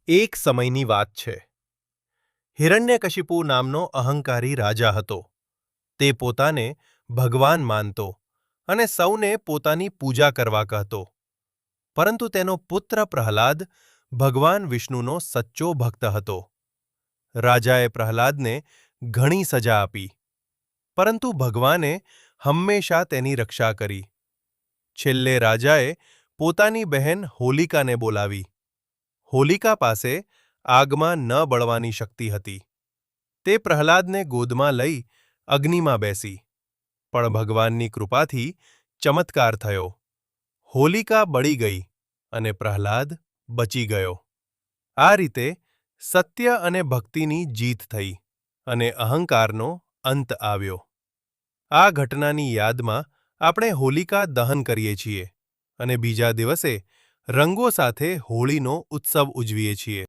એક સમયની વાત છે. હિરણ્યકશિપુ નામનો અહંકારી રાજા હતો. તે પોતાને ભગવાન માનતો અને સૌને પોતાની પૂજા કરવા કહેતો. પરંતુ તેનો પુત્ર પ્રહલાદ ભગવાન વિષ્ણુનો સચ્ચો ભક્ત હતો. રાજાએ પ્રહલાદને ઘણી સજા આપી, પરંતુ ભગવાને હંમેશા તેની રક્ષા કરી. છેલ્લે રાજાએ પોતાની બહેન હોલિકાને બોલાવી. હોલિકા પાસે આગમાં ન બળવાની શક્તિ હતી. તે પ્રહલાદને ગોદમાં લઈ અગ્નિમાં બેસી. પણ ભગવાનની કૃપાથી ચમત્કાર થયો. હોલિકા બળી ગઈ અને પ્રહલાદ બચી ગયો. આ રીતે સત્ય અને ભક્તિની જીત થઈ અને અહંકારનો અંત આવ્યો. આ ઘટનાની યાદમાં આપણે હોલિકા દહન કરીએ છીએ અને બીજા દિવસે રંગો સાથે હોળીનો ઉત્સવ ઉજવીએ છીએ.